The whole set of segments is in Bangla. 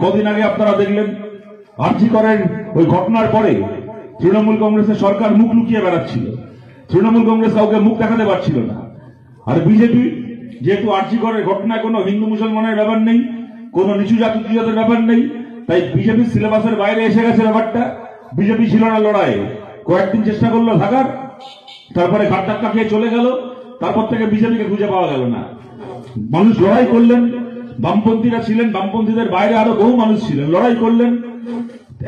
কদিন আগে আপনারা দেখলেন আরজি করের ওই ঘটনার পরে তৃণমূল কংগ্রেসের সরকার মুখ লুকিয়ে বেড়াচ্ছিল, তৃণমূল কংগ্রেস কাউকে মুখ দেখাতে পারছিল না। আর বিজেপি যেহেতু আরজি করের ঘটনায় কোনো হিন্দু মুসলমানের ব্যাপার নেই, কোনো নিচু জাতি জাতের ব্যাপার নেই, তাই বিজেপির সিলেবাসের বাইরে এসে গেছে ব্যাপারটা। বিজেপি ছিল না লড়াইয়ে, কয়েকদিন চেষ্টা করলো থাকার, তারপরে ঘাট ধাক্কা খেয়ে চলে গেল, তারপর থেকে বিজেপিকে খুঁজে পাওয়া গেল না। মানুষ লড়াই করলেন, বামপন্থীরা ছিলেন, বামপন্থীদের বাইরে আরো বহু মানুষ ছিলেন, লড়াই করলেন।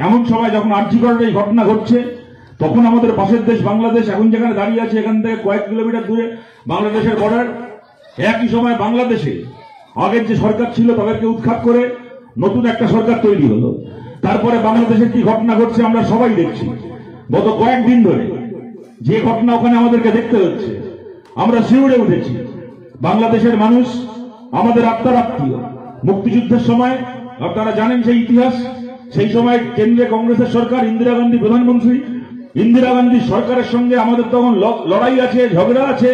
এমন সময় যখন আরজি করের এই ঘটনা ঘটছে, তখন আমাদের পাশের দেশ বাংলাদেশ এখন যেখানে দাঁড়িয়ে আছে, এখান থেকে কয়েক কিলোমিটার দূরে বাংলাদেশের বর্ডার, একই সময় বাংলাদেশে আগের যে সরকার ছিল তাদেরকে উৎখাত করে নতুন একটা সরকার তৈরি হলো। তারপরে বাংলাদেশের কি ঘটনা ঘটছে আমরা সবাই দেখছি। গত কয়েকদিন ধরে যে ঘটনা ওখানে আমাদেরকে দেখতে হচ্ছে, আমরা শিউরে উঠেছি। বাংলাদেশের মানুষ আমাদের আত্মার আত্মীয়। মুক্তিযুদ্ধের সময় আপনারা জানেন সেই ইতিহাস, সেই সময় কেন্দ্রীয় কংগ্রেসের সরকার, ইন্দিরা গান্ধী প্রধানমন্ত্রী, ইন্দিরা গান্ধী সরকারের সঙ্গে আমাদের তখন লড়াই আছে, ঝগড়া আছে,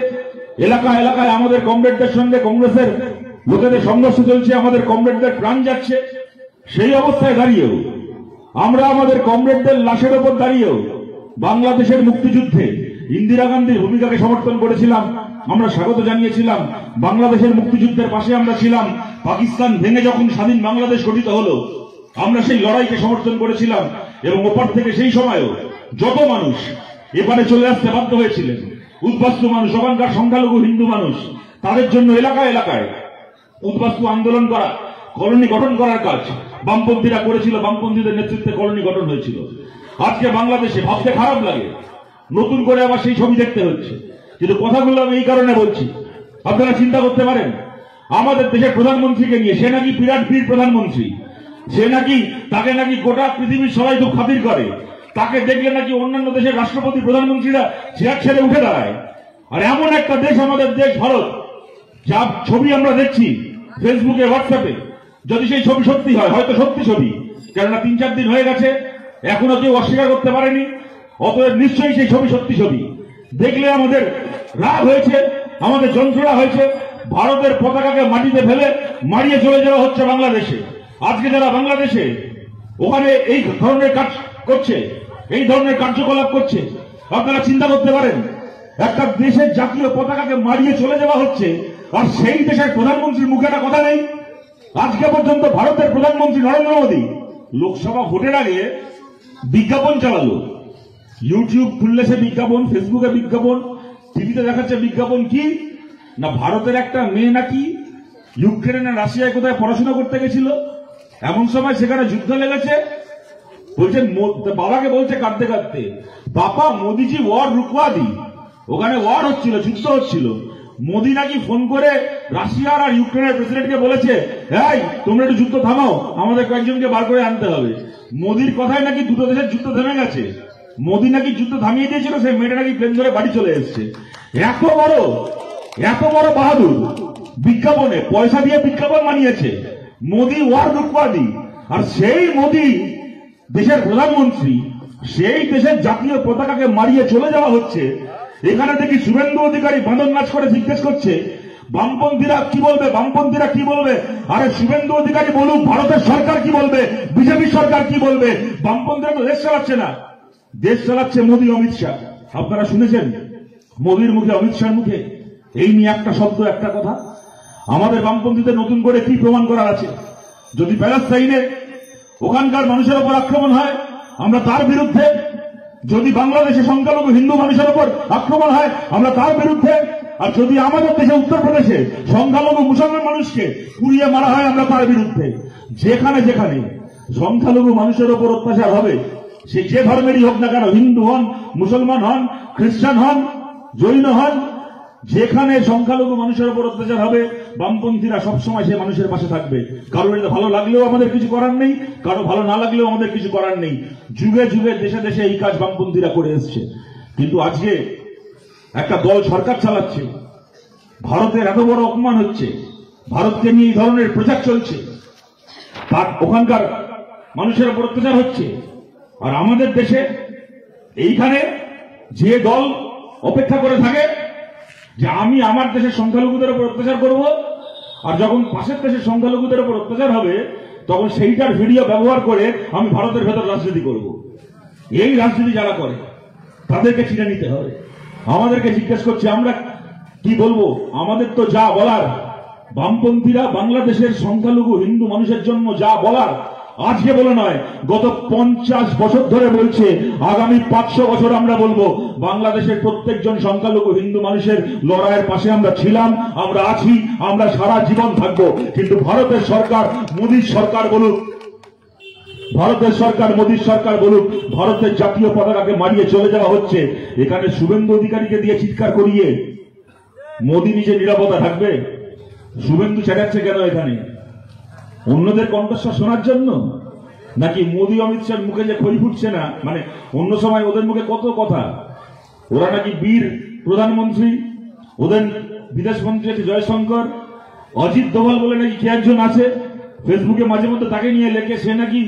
এলাকা এলাকায় আমাদের কমরেডদের সঙ্গে কংগ্রেসের লোকেদের সংঘর্ষ চলছে, আমাদের কমরেডদের প্রাণ যাচ্ছে। সেই অবস্থায় দাঁড়িয়েও আমরা আমাদের কমরেডদের লাশের ওপর দাঁড়িয়েও বাংলাদেশের মুক্তিযুদ্ধে ইন্দিরা গান্ধীর ভূমিকাকে সমর্থন করেছিলাম, আমরা স্বাগত জানিয়েছিলাম। বাংলাদেশের মুক্তিযুদ্ধের পাশে আমরা ছিলাম। পাকিস্তান ভেঙে যখন স্বাধীন বাংলাদেশ গঠিত হলো, আমরা সেই লড়াইকে সমর্থন করেছিলাম। এবং ওপার থেকে সেই সময়ও যত মানুষ এপারে চলে আসতে বাধ্য হয়েছিলেন, উদ্বাস্তু মানুষ, ওখানকার সংখ্যালঘু হিন্দু মানুষ, তাদের জন্য এলাকায় এলাকায় উদ্বাস্তু আন্দোলন করা, কলোনি গঠন করার কাজ বামপন্থীরা করেছিল। বামপন্থীদের নেতৃত্বে কলোনি গঠন হয়েছিল। আজকে বাংলাদেশে ভাবতে খারাপ লাগে, নতুন করে আবার সেই ছবি দেখতে হচ্ছে। কিন্তু কথাগুলো আমি এই কারণে বলছি, আপনারা চিন্তা করতে পারেন আমাদের দেশের প্রধানমন্ত্রীকে নিয়ে, সে নাকি বিরাট বীর প্রধানমন্ত্রী, সে নাকি, তাকে নাকি গোটা পৃথিবীর সবাই খুব খাতির করে, তাকে দেখলে নাকি অন্যান্য দেশের রাষ্ট্রপতি প্রধানমন্ত্রীরা চেয়ার ছেড়ে উঠে দাঁড়ায়। আর এমন একটা দেশ আমাদের দেশ ভারত, যা ছবি আমরা দেখছি ফেসবুকে, হোয়াটসঅ্যাপে, যদি সেই ছবি সত্যি হয়, হয়তো সত্যি ছবি, কেননা 3-4 দিন হয়ে গেছে, এখনো কেউ অস্বীকার করতে পারেনি, অতএব নিশ্চয়ই সেই ছবি সত্যি ছবি। দেখলে আমাদের রাগ হয়েছে, আমাদের যন্ত্রণা হয়েছে। ভারতের পতাকাকে মাটিতে ফেলে মারিয়ে চলে যাওয়া হচ্ছে বাংলাদেশে। আজকে যারা বাংলাদেশে ওখানে এই ধরনের কাজ করছে, এই ধরনের কার্যকলাপ করছে, আপনারা চিন্তা করতে পারেন একটা দেশের জাতীয় পতাকাকে মারিয়ে চলে যাওয়া হচ্ছে, আর সেই দেশের প্রধানমন্ত্রীর মুখে একটা কথা নেই। আজকে পর্যন্ত ভারতের প্রধানমন্ত্রী নরেন্দ্র মোদী লোকসভা ভোটের আগে বিজ্ঞাপন চালালো, ইউটিউব খুললে সে বিজ্ঞাপন, ফেসবুকে বিজ্ঞাপন, টিভিতে দেখাচ্ছে বিজ্ঞাপন, কি না ভারতের একটা মেয়ে নাকি ইউক্রেন আর রাশিয়ায় কোথায় পড়াশোনা করতে গেছিল, এমন সময় সেখানে যুদ্ধ লেগেছে, বলছেন বাবাকে বলছে কাঁদতে কাঁদতে, বাবা মোদিজি ওয়ার রুকওয়া দি, ওখানে ওয়ার হচ্ছিল, যুদ্ধ হচ্ছিল। মোদি নাকি ফোন করে রাশিয়ার আর ইউক্রেনের প্রেসিডেন্টকে বলেছে, এই তোমরা একটু যুদ্ধ থামাও, আমাদের কয়েকজনকে বার করে আনতে হবে। মোদির কথায় নাকি দুটো দেশের যুদ্ধ থেমে গেছে। মোদি নাকি যুদ্ধ থামিয়ে দিয়েছিল, সেই মেয়েটা নাকি প্লেন ধরে বাড়ি চলে এসছে। এত বড় বাহাদুর, বিজ্ঞাপনে পয়সা দিয়ে বিজ্ঞাপন বানিয়েছে, মোদি ওয়ার রুকওয়াদি। আর সেই মোদি দেশের প্রধানমন্ত্রী, সেই দেশের জাতীয় পতাকাকে মারিয়ে চলে যাওয়া হচ্ছে। এখানে দেখি শুভেন্দু অধিকারী বাঁধন নাচ করে জিজ্ঞেস করছে বামপন্থীরা কি বলবে, বামপন্থীরা কি বলবে। আরে শুভেন্দু অধিকারী বলুক ভারতের সরকার কি বলবে, বিজেপি সরকার কি বলবে। বামপন্থীরা তো দেশ চালাচ্ছে না, দেশ চালাচ্ছে মোদী, অমিত শাহ। আপনারা শুনেছেন মোদীর মুখে, অমিত শাহর মুখে এই নিয়ে একটা শব্দ, একটা কথা। আমাদের বামপন্থীদের নতুন করে কি প্রমাণ করার আছে? যদি প্যালেস্তাইনে ওখানকার মানুষের উপর আক্রমণ হয় আমরা তার বিরুদ্ধে, যদি বাংলাদেশে সংখ্যালঘু হিন্দু মানুষের উপর আক্রমণ হয় আমরা তার বিরুদ্ধে, আর যদি আমাদের দেশে উত্তরপ্রদেশে সংখ্যালঘু মুসলমান মানুষকে পুড়িয়ে মারা হয় আমরা তার বিরুদ্ধে। যেখানে যেখানে সংখ্যালঘু মানুষের উপর অত্যাচার হবে, সে যে ধর্মেরই হোক না কেন, হিন্দু হন, মুসলমান হন, খ্রিস্টান হন, জৈন হন, যেখানে সংখ্যালঘু মানুষের উপর অত্যাচার হবে বামপন্থীরা সবসময় সে মানুষের পাশে থাকবে। কারোর এটা ভালো লাগলেও আমাদের কিছু করার নেই, কারো ভালো না লাগলেও আমাদের কিছু করার নেই। যুগে যুগে দেশে দেশে এই কাজ বামপন্থীরা করে এসছে। কিন্তু আজকে একটা দল সরকার চালাচ্ছে, ভারতের এত বড় অপমান হচ্ছে, ভারতকে নিয়ে এই ধরনের প্রচার চলছে, তার ওখানকার মানুষের উপর অত্যাচার হচ্ছে। আর আমাদের দেশে এইখানে যে দল অপেক্ষা করে থাকে যে আমি আমার দেশের সংখ্যালঘুদের উপর অত্যাচার করব, আর যখন পাশের দেশের সংখ্যালঘুদের উপর অত্যাচার হবে তখন সেইটার ভিডিও ব্যবহার করে আমি ভারতের ভেতর রাজনীতি করব। এই রাজনীতি যারা করে তাদেরকে চিনে নিতে হবে। আমাদেরকে জিজ্ঞেস করছে আমরা কি বলবো? আমাদের তো যা বলার, বামপন্থীরা বাংলাদেশের সংখ্যালঘু হিন্দু মানুষের জন্য যা বলার আজকে বলে নয়, গত 50 বছর ধরে বলছে। আগামী 500 বছর আমরা বলবো বাংলাদেশের প্রত্যেকজন সংখ্যালঘু হিন্দু মানুষের লড়াইয়ের পাশে আমরা ছিলাম, আমরা আছি, আমরা সারা জীবন থাকবো। কিন্তু ভারতের সরকার, মোদীর সরকার বলুক, ভারতের সরকার, মোদীর সরকার বলুক, ভারতের জাতীয় পতাকাকে মারিয়ে চলে যাওয়া হচ্ছে। এখানে শুভেন্দু অধিকারীকে দিয়ে চিৎকার করিয়ে মোদী নিজে নিরাপত্তা থাকবে? শুভেন্দু চেঁচাচ্ছে কেন এখানে? অন্যদের কণ্ঠস্বর শোনার জন্য? নাকি মোদী অমিত শাহর মুখে যে খই ফুটছে না, মানে অন্য সময় ওদের মুখে কত কথা, ওরা নাকি বীর প্রধানমন্ত্রী, ওদের বিদেশ মন্ত্রী আছে জয়শঙ্কর, অজিত দোভাল বলে নাকি কে একজন আছে, ফেসবুকে মাঝে মধ্যে তাকে নিয়ে লেখে সে নাকি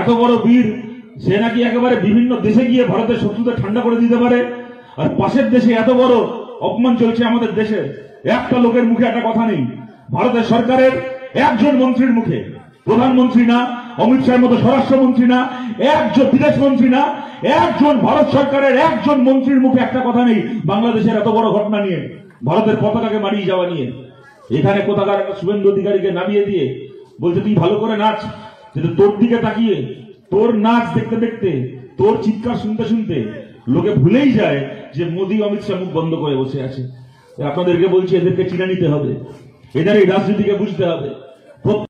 এত বড় বীর, সে নাকি একেবারে বিভিন্ন দেশে গিয়ে ভারতের শত্রুদের ঠান্ডা করে দিতে পারে। আর পাশের দেশে এত বড় অপমান চলছে আমাদের দেশে, একটা লোকের মুখে একটা কথা নেই। ভারতের সরকারের একজন মন্ত্রীর মুখে, প্রধানমন্ত্রী না, অমিত শাহের মতো স্বরাষ্ট্রমন্ত্রী না, একজন বিদেশ মন্ত্রী না, একজন ভারত সরকারের একজন মন্ত্রীর মুখে একটা কথা নেই বাংলাদেশের এত বড় ঘটনা নিয়ে, ভারতের পতাকাকে মারিয়ে যাওয়া নিয়ে। এখানে কোথাকার একটা শুভেন্দু অধিকারীকে নামিয়ে দিয়ে বলছে তুই ভালো করে নাচ, কিন্তু তোর দিকে তাকিয়ে, তোর নাচ দেখতে দেখতে, তোর চিৎকার শুনতে শুনতে লোকে ভুলেই যায় যে মোদী অমিত শাহ মুখ বন্ধ করে বসে আছে। আপনাদেরকে বলছি এদেরকে চিনে নিতে হবে, এদের এই রাজনীতিকে বুঝতে হবে।